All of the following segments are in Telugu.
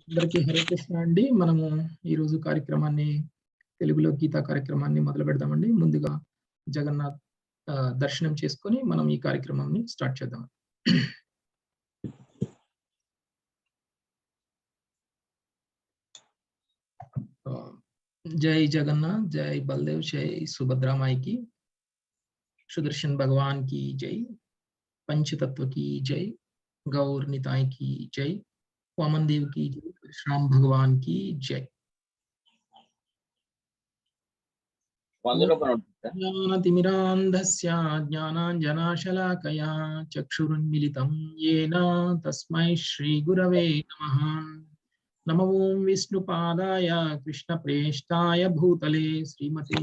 అందరికీ హరే కృష్ణ అండి. మనము ఈరోజు కార్యక్రమాన్ని తెలుగులో గీతా కార్యక్రమాన్ని మొదలు పెడదామండి. ముందుగా జగన్నాథ్ దర్శనం చేసుకొని మనం ఈ కార్యక్రమాన్ని స్టార్ట్ చేద్దాం. జై జగన్నాథ్, జై బలదేవ్, జై సుభద్రా माई की, सुदर्शन भगवान की जय, पंचतत्व की जय, गौर निताई की जय, वामन देव की जय, श्याम भगवान की जय. ज्ञानतिमिरान्धस्य ज्ञानाञ्जनशलाकया चक्षुरुन्मिलितं येन तस्मै श्रीगुरवे नमः. नमो ओं विष्णुपादाय कृष्णप्रेष्ठाय भूतले श्रीमते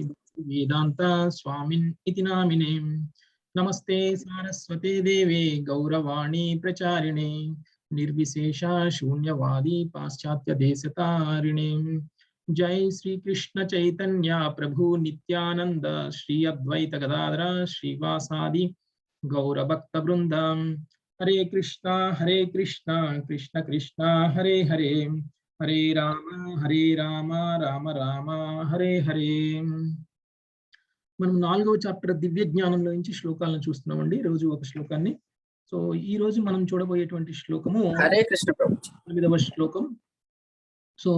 वेदांत स्वामिन् इति नामिने. नमस्ते सारस्वते देवे गौरवाणी प्रचारिणे निर्विशेषा शून्यवादी पाश्चात्य देशतारिणे. जय श्री कृष्ण चैतन्य प्रभु नित्यानंद श्री अद्वैत गदाधर श्रीवासादि गौर भक्त वृंद. हरे कृष्णा कृष्ण कृष्ण हरे हरे, हरे राम राम राम हरे हरे. మనం 4వ చాప్టర్ దివ్య జ్ఞానంలో నుంచి శ్లోకాలను చూస్తున్నామండి. రోజు ఒక శ్లోకాన్ని. సో ఈ రోజు మనం చూడబోయేటువంటి శ్లోకము హరే కృష్ణ ప్రభు 19వ శ్లోకం. సో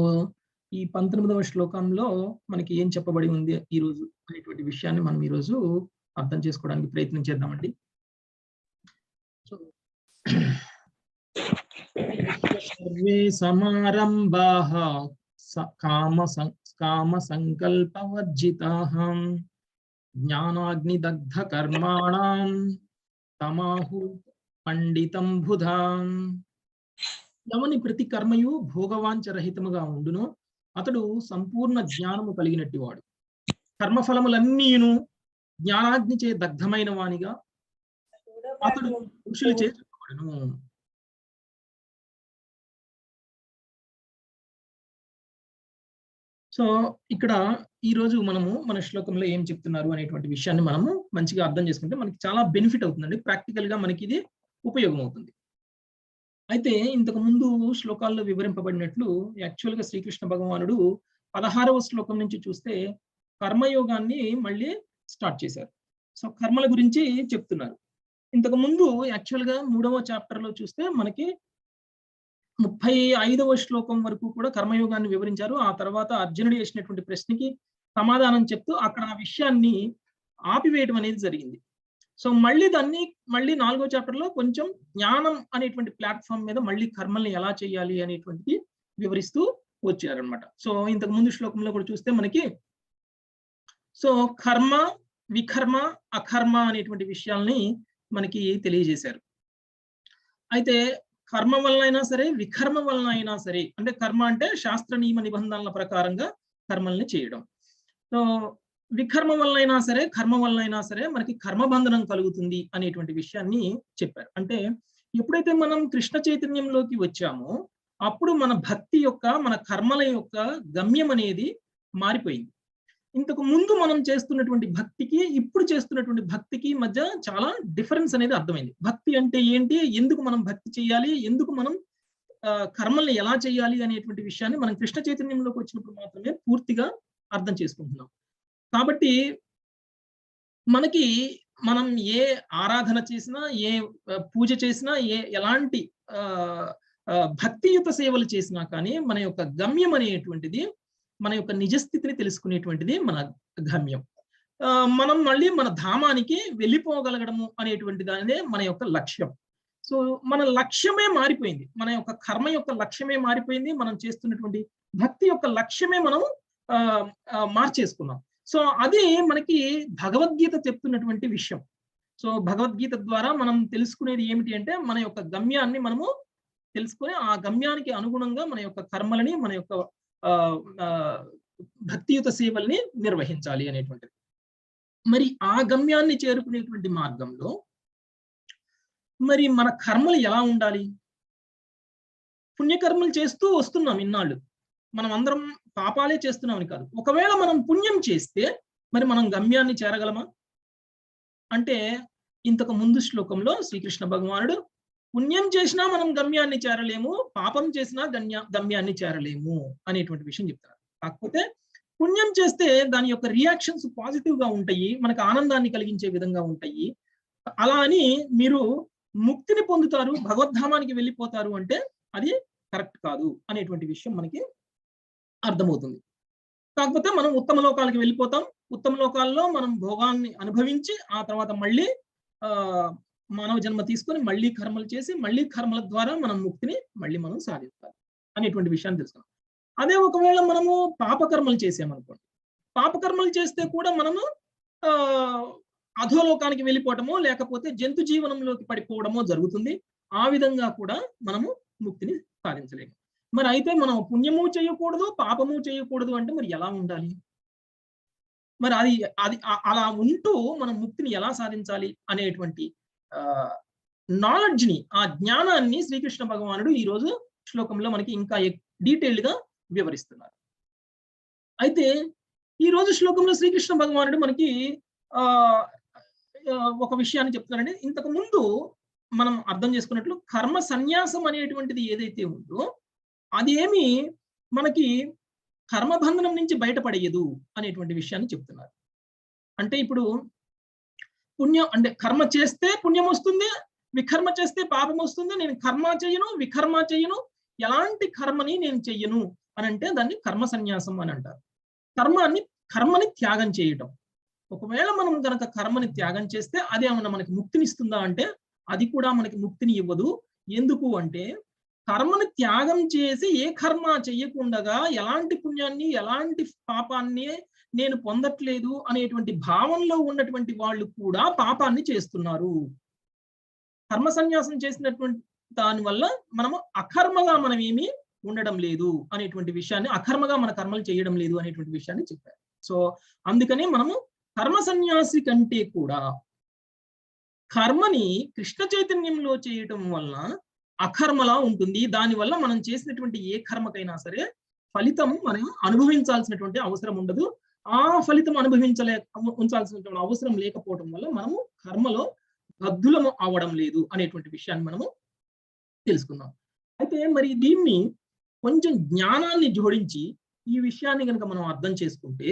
ఈ 19వ శ్లోకంలో మనకి ఏం చెప్పబడి ఉంది ఈ రోజు అనేటువంటి విషయాన్ని మనం ఈ రోజు అర్థం చేసుకోవడానికి ప్రయత్నం చేద్దామండి. సో సర్వే సమారంభాః కామ సంకల్పవర్జితాః జ్ఞానాగ్నిదగ్ధ కర్మాణాం తమాహు పండితం బుధాం. ఎవని ప్రతి కర్మయు భోగవాంఛరహితముగా ఉండునో అతడు సంపూర్ణ జ్ఞానము కలిగినట్టి వాడు. కర్మఫలములన్నీను జ్ఞానాగ్ని చే దగ్ధమైన వానిగా అతడు ఋషులు చే చెప్పబడును. సో ఇక్కడ ఈ రోజు మనము మన శ్లోకంలో ఏం చెప్తున్నారు అనేటువంటి విషయాన్ని మనము మంచిగా అర్థం చేసుకుంటే మనకి చాలా బెనిఫిట్ అవుతుందండి. ప్రాక్టికల్ గా మనకి ఇది ఉపయోగం అవుతుంది. అయితే ఇంతకు ముందు శ్లోకాల్లో వివరింపబడినట్లు యాక్చువల్ గా శ్రీకృష్ణ భగవానుడు 16వ శ్లోకం నుంచి చూస్తే కర్మయోగాన్ని మళ్ళీ స్టార్ట్ చేశారు. సో కర్మల గురించి చెప్తున్నారు. ఇంతకు ముందు యాక్చువల్ గా 3వ చాప్టర్ లో చూస్తే మనకి 35వ శ్లోకం వరకు కూడా కర్మయోగాన్ని వివరించారు. ఆ తర్వాత అర్జునుడు వేసినటువంటి ప్రశ్నకి సమాధానం చెప్తూ అక్కడ ఆ విషయాన్ని ఆపివేయడం అనేది జరిగింది. సో మళ్ళీ 4వ చాప్టర్ లో కొంచెం జ్ఞానం అనేటువంటి ప్లాట్ఫామ్ మీద మళ్ళీ కర్మల్ని ఎలా చేయాలి అనేటువంటిది వివరిస్తూ వచ్చారనమాట. సో ఇంతకు ముందు శ్లోకంలో కూడా చూస్తే మనకి సో కర్మ, వికర్మ, అకర్మ అనేటువంటి విషయాల్ని మనకి తెలియజేశారు. అయితే కర్మ వలన అయినా సరే, వికర్మ వలన అయినా సరే, అంటే కర్మ అంటే శాస్త్ర నియమ నిబంధనల ప్రకారంగా కర్మల్ని చేయడం. సో వికర్మ వలన అయినా సరే, కర్మ వలన అయినా సరే మనకి కర్మబంధనం కలుగుతుంది అనేటువంటి విషయాన్ని చెప్పారు. అంటే ఎప్పుడైతే మనం కృష్ణ చైతన్యంలోకి వచ్చామో అప్పుడు మన భక్తి యొక్క, మన కర్మల యొక్క గమ్యం అనేది మారిపోయింది. ఇంతకు ముందు మనం చేస్తున్నటువంటి భక్తికి, ఇప్పుడు చేస్తున్నటువంటి భక్తికి మధ్య చాలా డిఫరెన్స్ అనేది అర్థమైంది. భక్తి అంటే ఏంటి, ఎందుకు మనం భక్తి చేయాలి, ఎందుకు మనం కర్మల్ని ఎలా చేయాలి అనేటువంటి విషయాన్ని మనం కృష్ణ చైతన్యంలోకి వచ్చినప్పుడు మాత్రమే పూర్తిగా అర్థం చేసుకుంటున్నాం. కాబట్టి మనకి మనం ఏ ఆరాధన చేసినా, ఏ పూజ చేసినా, ఎలాంటి భక్తియుత సేవలు చేసినా కానీ మన యొక్క గమ్యం అనేటువంటిది, మన యొక్క నిజస్థితిని తెలుసుకునేటువంటిది మన గమ్యం. మనం మళ్ళీ మన ధామానికి వెళ్ళిపోగలగడము అనేటువంటి దానిదే మన యొక్క లక్ష్యం. సో మన లక్ష్యమే మారిపోయింది, మన యొక్క కర్మ యొక్క లక్ష్యమే మారిపోయింది, మనం చేస్తున్నటువంటి భక్తి యొక్క లక్ష్యమే మనం మార్చేసుకున్నాం. సో అది మనకి భగవద్గీత చెప్తున్నటువంటి విషయం. సో భగవద్గీత ద్వారా మనం తెలుసుకునేది ఏమిటి అంటే మన యొక్క గమ్యాన్ని మనము తెలుసుకొని ఆ గమ్యానికి అనుగుణంగా మన యొక్క కర్మలని, మన యొక్క భక్తియుత సేవల్ని నిర్వహించాలి అనేటువంటిది. మరి ఆ గమ్యాన్ని చేరుకునేటువంటి మార్గంలో మరి మన కర్మలు ఎలా ఉండాలి? పుణ్యకర్మలు చేస్తూ వస్తున్నాం ఇన్నాళ్ళు, మనం అందరం పాపాలే చేస్తున్నామని కాదు. ఒకవేళ మనం పుణ్యం చేస్తే మరి మనం గమ్యాన్ని చేరగలమా అంటే ఇంతకు ముందు శ్లోకంలో శ్రీకృష్ణ భగవానుడు పుణ్యం చేసినా మనం గమ్యాన్ని చేరలేము, పాపం చేసినా గమ్యాన్ని చేరలేము అనేటువంటి విషయం చెప్తున్నారు. కాకపోతే పుణ్యం చేస్తే దాని యొక్క రియాక్షన్స్ పాజిటివ్ గా ఉంటాయి, మనకు ఆనందాన్ని కలిగించే విధంగా ఉంటాయి. అలా అని మీరు ముక్తిని పొందుతారు, భగవద్ధామానికి వెళ్ళిపోతారు అంటే అది కరెక్ట్ కాదు అనేటువంటి విషయం మనకి అర్థమవుతుంది. కాకపోతే మనం ఉత్తమ లోకాలకు వెళ్ళిపోతాం. ఉత్తమ లోకాల్లో మనం భోగాన్ని అనుభవించి ఆ తర్వాత మళ్ళీ మానవ జన్మ తీసుకొని మళ్ళీ కర్మలు చేసి మళ్ళీ కర్మల ద్వారా మనం ముక్తిని మళ్ళీ మనం సాధిస్తాం అనేటువంటి విషయాన్ని తెలుసుకున్నాం. అదే ఒకవేళ మనము పాపకర్మలు చేసామనుకోండి, పాపకర్మలు చేస్తే కూడా మనము అధోలోకానికి వెళ్ళిపోవటమో లేకపోతే జంతు జీవనంలోకి పడిపోవడమో జరుగుతుంది. ఆ విధంగా కూడా మనము ముక్తిని సాధించలేము. మరి అయితే మనం పుణ్యము చేయకూడదు, పాపము చేయకూడదు అంటే మరి ఎలా ఉండాలి? మరి అది అలా ఉంటూ మనం ముక్తిని ఎలా సాధించాలి అనేటువంటి నాలెడ్జ్ ని, ఆ జ్ఞానాన్ని శ్రీకృష్ణ భగవానుడు ఈ రోజు శ్లోకంలో మనకి ఇంకా డీటెయిల్డ్ గా వివరిస్తున్నారు. అయితే ఈ రోజు శ్లోకంలో శ్రీకృష్ణ భగవానుడు మనకి ఒక విషయాన్ని చెప్తున్నారండి. ఇంతకు ముందు మనం అర్థం చేసుకున్నట్లు కర్మ సన్యాసం అనేటువంటిది ఏదైతే ఉందో అదేమి మనకి కర్మబంధనం నుంచి బయటపడేయదు అనేటువంటి విషయాన్ని చెప్తున్నారు. అంటే ఇప్పుడు పుణ్యం అంటే కర్మ చేస్తే పుణ్యం వస్తుంది, వికర్మ చేస్తే పాపం వస్తుంది. నేను కర్మ చేయను, వికర్మ చేయను, ఎలాంటి కర్మని నేను చెయ్యను అని అంటే దాన్ని కర్మ సన్యాసం అని అంటారు. కర్మని త్యాగం చేయటం. ఒకవేళ మనం కనుక కర్మని త్యాగం చేస్తే అదేమన్నా మనకి ముక్తిని ఇస్తుందా అంటే అది కూడా మనకి ముక్తిని ఇవ్వదు. ఎందుకు అంటే కర్మను త్యాగం చేసి ఏ కర్మ చెయ్యకుండగా ఎలాంటి పుణ్యాన్ని ఎలాంటి పాపాన్ని నేను పొందట్లేదు అనేటువంటి భావంలో ఉన్నటువంటి వాళ్ళు కూడా పాపాన్ని చేస్తున్నారు. కర్మ సన్యాసం చేసినటువంటి దానివల్ల మనము అకర్మగా మనం ఏమీ ఉండడం లేదు అనేటువంటి విషయాన్ని, అకర్మగా మన కర్మలు చేయడం లేదు అనేటువంటి విషయాన్ని చెప్పారు. సో అందుకని మనము కర్మ సన్యాసి కంటే కూడా కర్మని కృష్ణ చైతన్యంలో చేయటం వలన అకర్మలా ఉంటుంది. దానివల్ల మనం చేసినటువంటి ఏ కర్మకైనా సరే ఫలితం మనం అనుభవించాల్సినటువంటి అవసరం ఉండదు. ఆ ఫలితం ఉంచాల్సినటువంటి అవసరం లేకపోవడం వల్ల మనము కర్మలో బద్ధులము అవడం లేదు అనేటువంటి విషయాన్ని మనము తెలుసుకుందాం. అయితే మరి దీన్ని కొంచెం జ్ఞానాన్ని జోడించి ఈ విషయాన్ని కనుక మనం అర్థం చేసుకుంటే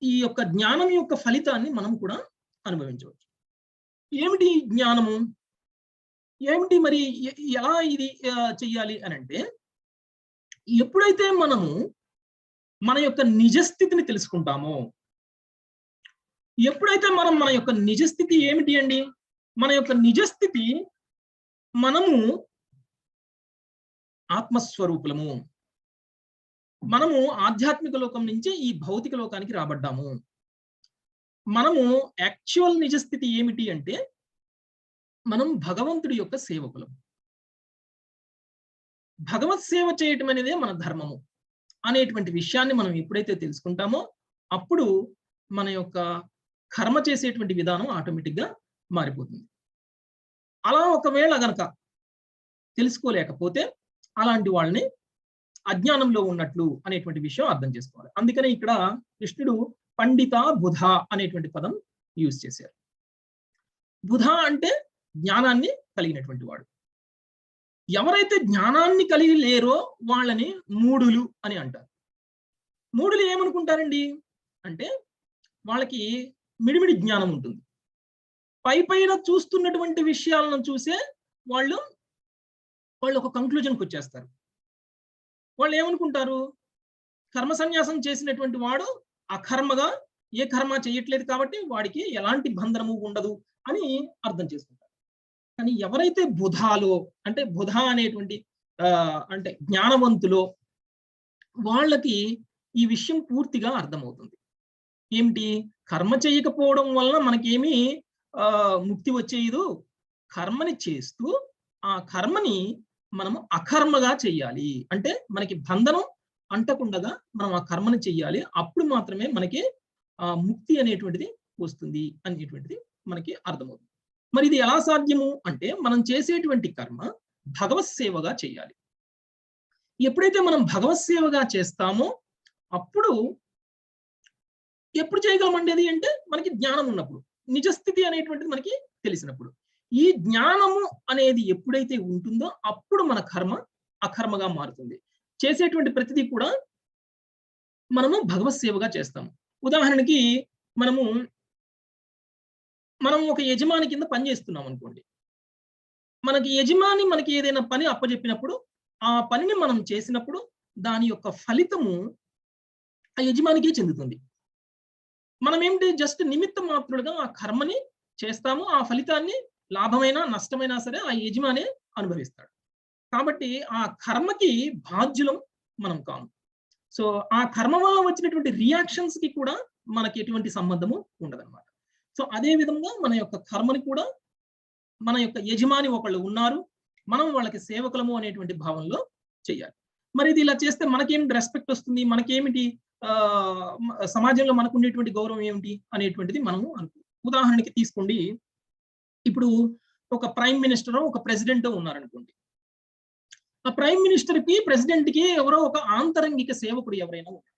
ఈ యొక్క జ్ఞానం యొక్క ఫలితాన్ని మనం కూడా అనుభవించవచ్చు. ఏమిటి జ్ఞానము? ఏమిటి మరి ఎలా ఇది చెయ్యాలి అని అంటే ఎప్పుడైతే మనము మన యొక్క నిజస్థితిని తెలుసుకుంటామో, ఎప్పుడైతే మనం మన యొక్క నిజస్థితి ఏమిటి అండి? మన యొక్క నిజస్థితి మనము ఆత్మస్వరూపులము. మనము ఆధ్యాత్మిక లోకం నుంచి ఈ భౌతిక లోకానికి రాబడ్డాము. మనము యాక్చువల్ నిజస్థితి ఏమిటి అంటే మనం భగవంతుడి యొక్క సేవకులం. భగవత్ సేవ చేయటం అనేదే మన ధర్మము అనేటువంటి విషయాన్ని మనం ఎప్పుడైతే తెలుసుకుంటామో అప్పుడు మన యొక్క కర్మ చేసేటువంటి విధానం ఆటోమేటిక్ గా మారిపోతుంది. అలా ఒకవేళ గనక తెలుసుకోలేకపోతే అలాంటి వాళ్ళని అజ్ఞానంలో ఉన్నట్లు అనేటువంటి విషయం అర్థం చేసుకోవాలి. అందుకనే ఇక్కడ కృష్ణుడు పండిత బుధ అనేటువంటి పదం యూజ్ చేశారు. బుధ అంటే జ్ఞానాన్ని కలిగినటువంటి వాడు. ఎవరైతే జ్ఞానాన్ని కలిగి లేరో వాళ్ళని మూఢులు అని అంటారు. మూఢులు ఏమనుకుంటారండి అంటే వాళ్ళకి మిడిమిడి జ్ఞానం ఉంటుంది. పైన చూస్తున్నటువంటి విషయాలను చూసే వాళ్ళు ఒక కంక్లూజన్కి వచ్చేస్తారు. వాళ్ళు ఏమనుకుంటారు? కర్మ సన్యాసం చేసినటువంటి వాడు అకర్మగా ఏ కర్మ చేయట్లేదు కాబట్టి వాడికి ఎలాంటి బంధనము ఉండదు అని అర్థం చేసుకుంటారు. కానీ ఎవరైతే బుధాలో అంటే బుధ అనేటువంటి అంటే జ్ఞానవంతులో వాళ్ళకి ఈ విషయం పూర్తిగా అర్థమవుతుంది. ఏమిటి? కర్మ చేయకపోవడం వలన మనకేమీ ముక్తి వచ్చేయదు. కర్మని చేస్తూ ఆ కర్మని మనము అకర్మగా చెయ్యాలి. అంటే మనకి బంధనం అంటకుండగా మనం ఆ కర్మని చెయ్యాలి. అప్పుడు మాత్రమే మనకి ముక్తి అనేటువంటిది వస్తుంది అనేటువంటిది మనకి అర్థమవుతుంది. మరి ఇది ఎలా సాధ్యము అంటే మనం చేసేటువంటి కర్మ భగవత్ సేవగా చేయాలి. ఎప్పుడైతే మనం భగవత్ సేవగా చేస్తామో అప్పుడు ఎప్పుడు చేయగలమండి అది అంటే మనకి జ్ఞానం ఉన్నప్పుడు, నిజస్థితి అనేటువంటిది మనకి తెలిసినప్పుడు. ఈ జ్ఞానము అనేది ఎప్పుడైతే ఉంటుందో అప్పుడు మన కర్మ అకర్మగా మారుతుంది. చేసేటువంటి ప్రతిదీ కూడా మనము భగవత్ సేవగా చేస్తాము. ఉదాహరణకి మనం ఒక యజమాని కింద పని చేస్తున్నాం అనుకోండి. మనకి యజమాని మనకి ఏదైనా పని అప్పజెప్పినప్పుడు ఆ పనిని మనం చేసినప్పుడు దాని యొక్క ఫలితము ఆ యజమానికే చెందుతుంది. మనం ఏంటి జస్ట్ నిమిత్త మాత్రులుగా ఆ కర్మని చేస్తాము. ఆ ఫలితాన్ని లాభమైనా నష్టమైనా సరే ఆ యజమానే అనుభవిస్తాడు. కాబట్టి ఆ కర్మకి బాధ్యులం మనం కాము. సో ఆ కర్మ వల్ల వచ్చినటువంటి రియాక్షన్స్ కి కూడా మనకి ఎటువంటి సంబంధము ఉండదన్నమాట. సో అదే విధంగా మన యొక్క కర్మని కూడా మన యొక్క యజమాని ఒకళ్ళు ఉన్నారు, మనం వాళ్ళకి సేవకులము అనేటువంటి భావంలో చేయాలి. మరి ఇది ఇలా చేస్తే మనకేమిటి రెస్పెక్ట్ వస్తుంది, మనకేమిటి సమాజంలో మనకు ఉండేటువంటి గౌరవం ఏమిటి అనేటువంటిది మనము ఉదాహరణకి తీసుకోండి. ఇప్పుడు ఒక ప్రైమ్ మినిస్టర్ ఒక ప్రెసిడెంట్ ఉన్నారనుకోండి. ఆ ప్రైమ్ మినిస్టర్ కి ప్రెసిడెంట్ కి ఎవరో ఒక ఆంతరంగిక సేవకుడు ఎవరైనా ఉన్నారు.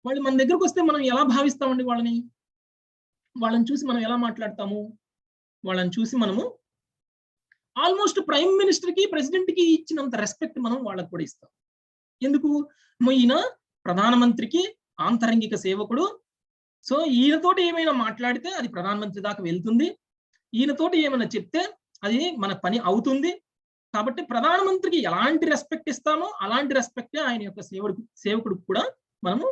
వాళ్ళు మన దగ్గరకు వస్తే మనం ఎలా భావిస్తామండి వాళ్ళని చూసి మనం ఎలా మాట్లాడతాము? వాళ్ళని చూసి మనము ఆల్మోస్ట్ ప్రైమ్ మినిస్టర్ కి ప్రెసిడెంట్ కి ఇచ్చినంత రెస్పెక్ట్ మనం వాళ్ళకు కూడా ఇస్తాం. ఎందుకు? ఈయన ప్రధానమంత్రికి ఆంతరంగిక సేవకుడు. సో ఈయనతోటి ఏమైనా మాట్లాడితే అది ప్రధానమంత్రి దాకా వెళ్తుంది. ఈయనతోటి ఏమైనా చెప్తే అది మన పని అవుతుంది. కాబట్టి ప్రధానమంత్రికి ఎలాంటి రెస్పెక్ట్ ఇస్తామో అలాంటి రెస్పెక్టే ఆయన యొక్క సేవకుడికి కూడా మనము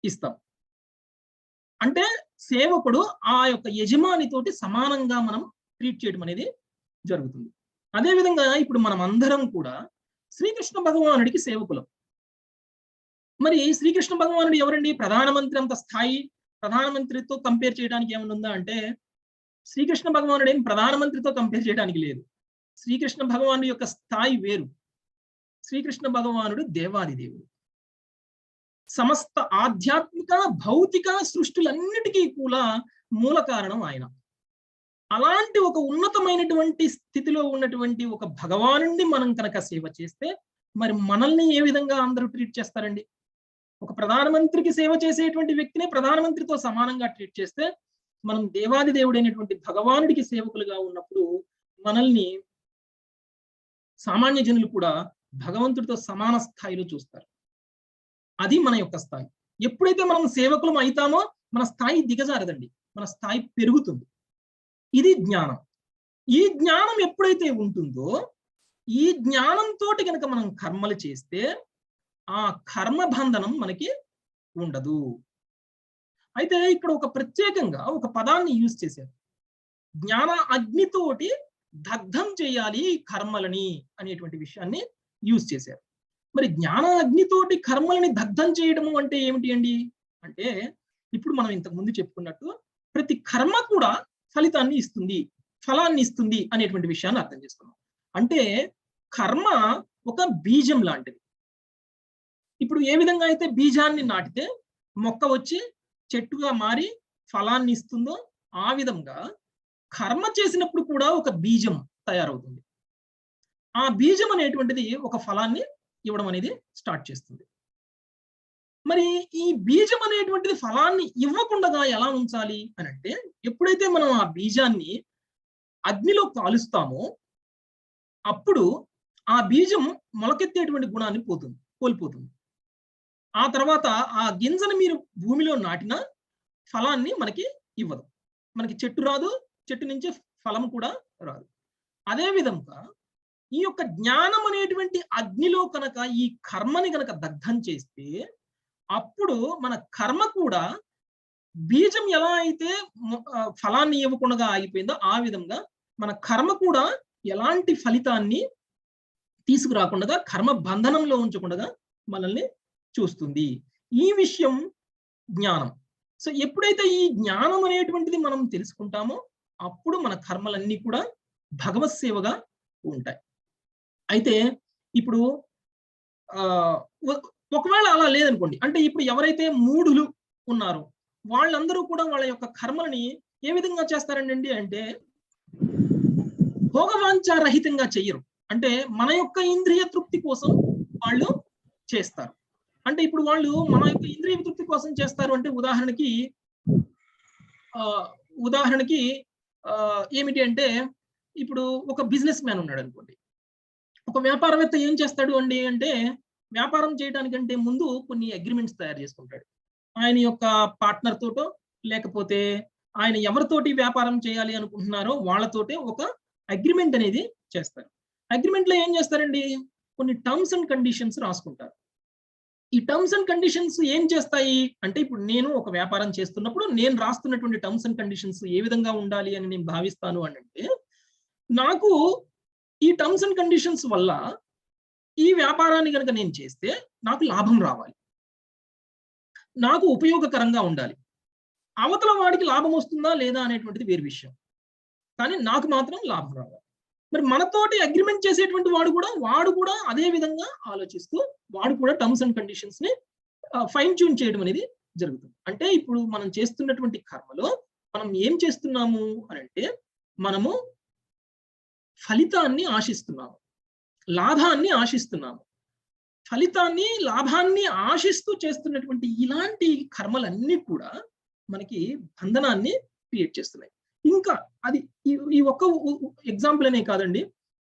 ఇస్తాం. అంటే సేవకుడు ఆ యొక్క యజమానితోటి సమానంగా మనం ట్రీట్ చేయడం అనేది జరుగుతుంది. అదేవిధంగా ఇప్పుడు మనం అందరం కూడా శ్రీకృష్ణ భగవానుడికి సేవకులం. మరి శ్రీకృష్ణ భగవానుడు ఎవరండి? ప్రధానమంత్రి అంత స్థాయి. ప్రధానమంత్రితో కంపేర్ చేయడానికి ఏమైనా ఉందా అంటే శ్రీకృష్ణ భగవానుడు ఏం ప్రధానమంత్రితో కంపేర్ చేయడానికి లేదు. శ్రీకృష్ణ భగవానుడి యొక్క స్థాయి వేరు. శ్రీకృష్ణ భగవానుడు దేవాది దేవుడు. సమస్త ఆధ్యాత్మిక భౌతిక సృష్టిలన్నిటికీ కూడా మూల కారణం ఆయన. అలాంటి ఒక ఉన్నతమైనటువంటి స్థితిలో ఉన్నటువంటి ఒక భగవానుడిని మనం కనుక సేవ చేస్తే మరి మనల్ని ఏ విధంగా అందరూ ట్రీట్ చేస్తారండి? ఒక ప్రధానమంత్రికి సేవ చేసేటువంటి వ్యక్తిని ప్రధానమంత్రితో సమానంగా ట్రీట్ చేస్తే మనం దేవాది దేవుడైనటువంటి భగవానుడికి సేవకులుగా ఉన్నప్పుడు మనల్ని సామాన్య జనులు కూడా భగవంతుడితో సమాన స్థాయిలో చూస్తారు. అది మన యొక్క స్థాయి. ఎప్పుడైతే మనం సేవకులం అవుతామో మన స్థాయి దిగజారదండి, మన స్థాయి పెరుగుతుంది. ఇది జ్ఞానం. ఈ జ్ఞానం ఎప్పుడైతే ఉంటుందో ఈ జ్ఞానంతో కనుక మనం కర్మలు చేస్తే ఆ కర్మ బంధనం మనకి ఉండదు. అయితే ఇక్కడ ఒక ప్రత్యేకంగా ఒక పదాన్ని యూజ్ చేశారు. జ్ఞాన అగ్నితోటి దగ్ధం చేయాలి కర్మలని అనేటువంటి విషయాన్ని యూజ్ చేశారు. మరి జ్ఞాన అగ్నితోటి కర్మలని దగ్ధం చేయడము అంటే ఏమిటి అండి అంటే ఇప్పుడు మనం ఇంతకు ముందు చెప్పుకున్నట్టు ప్రతి కర్మ కూడా ఫలితాన్ని ఇస్తుంది, ఫలాన్ని ఇస్తుంది అనేటువంటి విషయాన్ని అర్థం చేసుకున్నాం. అంటే కర్మ ఒక బీజం లాంటిది. ఇప్పుడు ఏ విధంగా అయితే బీజాన్ని నాటితే మొక్క వచ్చి చెట్టుగా మారి ఫలాన్ని ఇస్తుందో ఆ విధంగా కర్మ చేసినప్పుడు కూడా ఒక బీజం తయారవుతుంది. ఆ బీజం అనేటువంటిది ఒక ఫలాన్ని ఇవ్వడం అనేది స్టార్ట్ చేస్తుంది. మరి ఈ బీజం అనేటువంటిది ఫలాన్ని ఇవ్వకుండా ఎలా ఉంచాలి అని అంటే ఎప్పుడైతే మనం ఆ బీజాన్ని అగ్నిలో కాలుస్తామో అప్పుడు ఆ బీజం మొలకెత్తేటువంటి గుణాన్ని కోల్పోతుంది. ఆ తర్వాత ఆ గింజను మీరు భూమిలో నాటిన ఫలాన్ని మనకి ఇవ్వదు. మనకి చెట్టు రాదు, చెట్టు నుంచి ఫలం కూడా రాదు. అదే విధంగా ఈ యొక్క జ్ఞానం అనేటువంటి అగ్నిలో కనుక ఈ కర్మని కనుక దగ్ధం చేస్తే అప్పుడు మన కర్మ కూడా బీజం ఎలా అయితే ఫలాన్ని ఇవ్వకుండా ఆగిపోయిందో ఆ విధంగా మన కర్మ కూడా ఎలాంటి ఫలితాన్ని తీసుకురాకుండా కర్మ బంధనంలో ఉంచకుండా మనల్ని చూస్తుంది. ఈ విషయం జ్ఞానం. సో ఎప్పుడైతే ఈ జ్ఞానం అనేటువంటిది మనం తెలుసుకుంటామో అప్పుడు మన కర్మలన్నీ కూడా భగవత్ సేవగా ఉంటాయి. అయితే ఇప్పుడు ఒకవేళ అలా లేదనుకోండి, అంటే ఇప్పుడు ఎవరైతే మూఢులు ఉన్నారో వాళ్ళందరూ కూడా వాళ్ళ యొక్క కర్మలని ఏ విధంగా చేస్తారండి అంటే భోగవాంఛారహితంగా చెయ్యరు. అంటే మన యొక్క ఇంద్రియ తృప్తి కోసం వాళ్ళు చేస్తారు. అంటే ఇప్పుడు వాళ్ళు మన యొక్క ఇంద్రియ తృప్తి కోసం చేస్తారు అంటే ఉదాహరణకి ఏమిటి అంటే ఇప్పుడు ఒక బిజినెస్ మ్యాన్ ఉన్నాడు అనుకోండి. ఒక వ్యాపారవేత్త ఏం చేస్తాడు అండి అంటే, వ్యాపారం చేయడానికంటే ముందు కొన్ని అగ్రీమెంట్స్ తయారు చేసుకుంటాడు. ఆయన యొక్క పార్ట్నర్ తోటో, లేకపోతే ఆయన ఎవరితోటి వ్యాపారం చేయాలి అనుకుంటున్నారో వాళ్ళతోటే ఒక అగ్రీమెంట్ అనేది చేస్తారు. అగ్రీమెంట్‌లో ఏం చేస్తారండి, కొన్ని టర్మ్స్ అండ్ కండిషన్స్ రాసుకుంటారు. ఈ టర్మ్స్ అండ్ కండిషన్స్ ఏం చేస్తాయి అంటే, ఇప్పుడు నేను ఒక వ్యాపారం చేస్తున్నప్పుడు నేను రాస్తున్నటువంటి టర్మ్స్ అండ్ కండిషన్స్ ఏ విధంగా ఉండాలి అని నేను భావిస్తాను అనంటే, నాకు ఈ టర్మ్స్ అండ్ కండిషన్స్ వల్ల ఈ వ్యాపారాన్ని గనక నేను చేస్తే నాకు లాభం రావాలి. నాకు ఉపయోగకరంగా ఉండాలి. అవతల వాడికి లాభం వస్తుందా లేదా అనేటువంటిది వేరు విషయం. కానీ నాకు మాత్రం లాభం రావాలి. మరి మనతోటి అగ్రీమెంట్ చేసేటువంటి వాడు కూడా అదే విధంగా ఆలోచిస్తూ వాడు కూడా టర్మ్స్ అండ్ కండిషన్స్‌ని ఫైన్ ట్యూన్ చేయడం అనేది జరుగుతుంది. అంటే ఇప్పుడు మనం చేస్తున్నటువంటి కర్మలో మనం ఏం చేస్తున్నాము అనంటే, మనము ఫలితాన్ని ఆశిస్తున్నాము. లాభాన్ని ఆశిస్తున్నాము. ఫలితాన్ని, లాభాన్ని ఆశిస్తూ చేస్తున్నటువంటి ఇలాంటి కర్మలన్నీ కూడా మనకి బంధనాన్ని క్రియేట్ చేస్తున్నాయి. ఇంకా అది ఈ ఒక్క ఎగ్జాంపుల్ అనే కాదండి.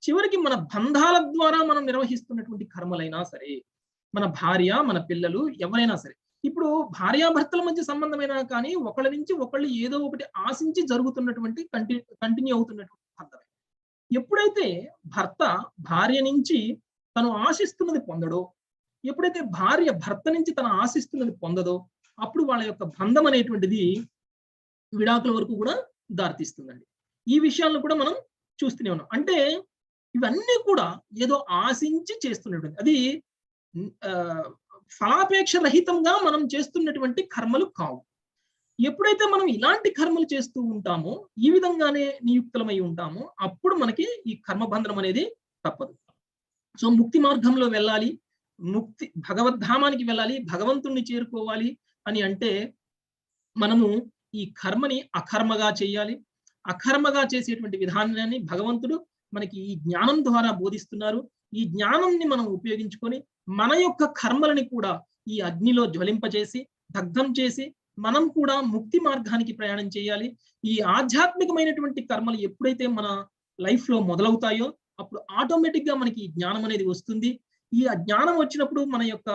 చివరికి మన బంధాల ద్వారా మనం నిర్వహిస్తున్నటువంటి కర్మలైనా సరే, మన భార్య, మన పిల్లలు ఎవరైనా సరే. ఇప్పుడు భార్యాభర్తల మధ్య సంబంధమైనా కానీ ఒకళ్ళ నుంచి ఒకళ్ళు ఏదో ఒకటి ఆశించి జరుగుతున్నటువంటి కంటిన్యూ అవుతున్నటువంటి బంధమే. ఎప్పుడైతే భర్త భార్య నుంచి తను ఆశిస్తున్నది పొందడో, ఎప్పుడైతే భార్య భర్త నుంచి తను ఆశిస్తున్నది పొందదో, అప్పుడు వాళ్ళ యొక్క బంధం అనేటువంటిది విడాకుల వరకు కూడా దారితీస్తుందండి. ఈ విషయాలను కూడా మనం చూస్తూనే ఉన్నాం. అంటే ఇవన్నీ కూడా ఏదో ఆశించి చేస్తున్నటువంటి అది ఫలాపేక్ష రహితంగా మనం చేస్తున్నటువంటి కర్మలు కావు. ఎప్పుడైతే మనం ఇలాంటి కర్మలు చేస్తూ ఉంటామో, ఈ విధంగానే నియుక్తులమై ఉంటామో, అప్పుడు మనకి ఈ కర్మబంధనం అనేది తప్పదు. సో ముక్తి మార్గంలో వెళ్ళాలి, భగవద్ధామానికి వెళ్ళాలి, భగవంతుణ్ణి చేరుకోవాలి అని అంటే మనము ఈ కర్మని అకర్మగా చేయాలి. అకర్మగా చేసేటువంటి విధానాన్ని భగవంతుడు మనకి ఈ జ్ఞానం ద్వారా బోధిస్తున్నారు. ఈ జ్ఞానాన్ని మనం ఉపయోగించుకొని మన యొక్క కర్మలని కూడా ఈ అగ్నిలో జ్వలింపజేసి, దగ్ధం చేసి మనం కూడా ముక్తి మార్గానికి ప్రయాణం చేయాలి. ఈ ఆధ్యాత్మికమైనటువంటి కర్మలు ఎప్పుడైతే మన లైఫ్‌లో మొదలవుతాయో, అప్పుడు ఆటోమేటిక్‌గా మనకి ఈ జ్ఞానం అనేది వస్తుంది. ఈ జ్ఞానం వచ్చినప్పుడు మన యొక్క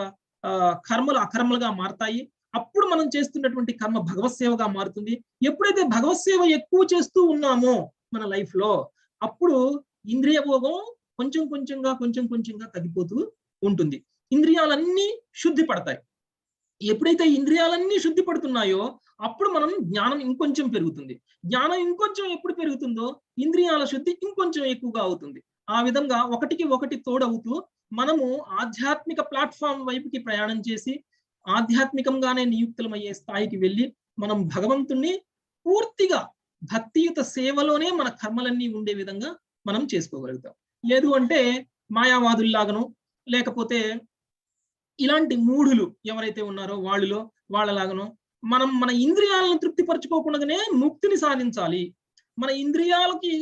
కర్మలు అకర్మలుగా మారతాయి. అప్పుడు మనం చేస్తున్నటువంటి కర్మ భగవత్ సేవగా మారుతుంది. ఎప్పుడైతే భగవత్ సేవ ఎక్కువ చేస్తూ ఉన్నామో మన లైఫ్‌లో, అప్పుడు ఇంద్రియ భోగం కొంచెం కొంచెంగా తగ్గిపోతూ ఉంటుంది. ఇంద్రియాలన్నీ శుద్ధి పడతాయి. ఎప్పుడైతే ఇంద్రియాలన్నీ శుద్ధి పడుతున్నాయో, అప్పుడు మనం జ్ఞానం ఇంకొంచెం పెరుగుతుంది. జ్ఞానం ఇంకొంచెం ఎప్పుడు పెరుగుతుందో, ఇంద్రియాల శుద్ధి ఇంకొంచెం ఎక్కువగా అవుతుంది. ఆ విధంగా ఒకటికి ఒకటి తోడవుతూ మనము ఆధ్యాత్మిక ప్లాట్‌ఫార్మ్ వైపుకి ప్రయాణం చేసి, ఆధ్యాత్మికంగానే నియుక్తులమయ్యే స్థాయికి వెళ్ళి, మనం భగవంతుణ్ణి పూర్తిగా భక్తియుత సేవలోనే మన కర్మలన్నీ ఉండే విధంగా మనం చేసుకోగలుగుతాం. లేదు అంటే మాయావాదుల్లాగానో, లేకపోతే ఇలాంటి మూఢులు ఎవరైతే ఉన్నారో వాళ్ళలాగానో మనం మన ఇంద్రియాలను తృప్తిపరచుకోకుండానే ముక్తిని సాధించాలి. మన ఇంద్రియాలకి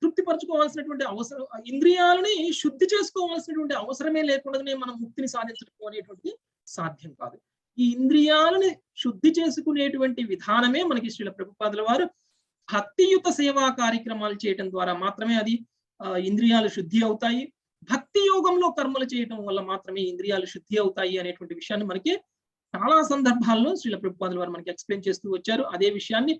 తృప్తిపరచుకోవాల్సినటువంటి అవసరం, ఇంద్రియాలని శుద్ధి చేసుకోవాల్సినటువంటి అవసరమే లేకుండానే మనం ముక్తిని సాధించడం అనేటువంటిది సాధ్యం కాదు. ఈ ఇంద్రియాలని శుద్ధి చేసుకునేటువంటి విధానమే మనకి శ్రీల ప్రభుపాదుల వారు భక్తియుత సేవా కార్యక్రమాలు చేయడం ద్వారా మాత్రమే అది ఇంద్రియాలు శుద్ధి అవుతాయి. భక్తి యోగంలో కర్మలు చేయటం వల్ల మాత్రమే ఇంద్రియాలు శుద్ధి అవుతాయి అనేటువంటి విషయాన్ని మనకి చాలా సందర్భాల్లో శ్రీల ప్రభుపాదుల వారు మనకి ఎక్స్‌ప్లెయిన్ చేస్తూ వచ్చారు. అదే విషయాన్ని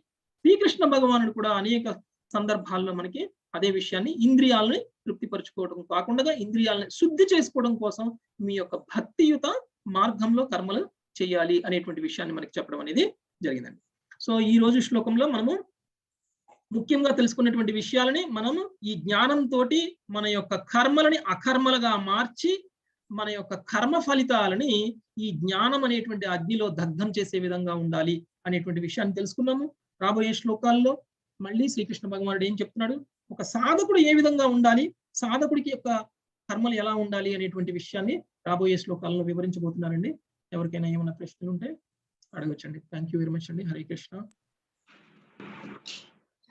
శ్రీకృష్ణ భగవానుడు కూడా అనేక సందర్భాల్లో మనకి అదే విషయాన్ని ఇంద్రియాలని తృప్తిపరచుకోవడం కాకుండా ఇంద్రియాలని శుద్ధి చేసుకోవడం కోసం మీ యొక్క భక్తియుత మార్గంలో కర్మలు చేయాలి అనేటువంటి విషయాన్ని మనకి చెప్పడం అనేది జరిగిందండి. సో ఈ రోజు శ్లోకంలో మనము ముఖ్యంగా తెలుసుకున్నటువంటి విషయాలని మనము ఈ జ్ఞానంతోటి మన యొక్క కర్మలని అకర్మలుగా మార్చి, మన యొక్క కర్మ ఫలితాలని ఈ జ్ఞానం అనేటువంటి అగ్నిలో దగ్ధం చేసే విధంగా ఉండాలి అనేటువంటి విషయాన్ని తెలుసుకున్నాము. రాబోయే శ్లోకాల్లో మళ్ళీ శ్రీకృష్ణ భగవానుడు ఏం చెప్తున్నాడు, ఒక సాధకుడు ఏ విధంగా ఉండాలి, సాధకుడికి యొక్క కర్మలు ఎలా ఉండాలి అనేటువంటి విషయాన్ని రాబోయే శ్లోకాల్లో వివరించబోతున్నారండి. ఎవరికైనా ఏమైనా ప్రశ్నలు ఉంటే అడగొచ్చండి. థ్యాంక్ యూ వెరీ మచ్ అండి. హరే కృష్ణ.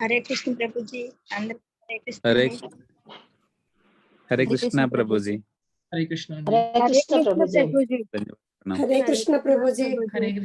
హరే కృష్ణ ప్రభుజీ. అందరూ హరే కృష్ణ. హరే కృష్ణ ప్రభుజీ. హరే కృష్ణ. హరే కృష్ణ ప్రభుజీ. ధన్యవాదాలు. హరే కృష్ణ ప్రభుజీ. హరే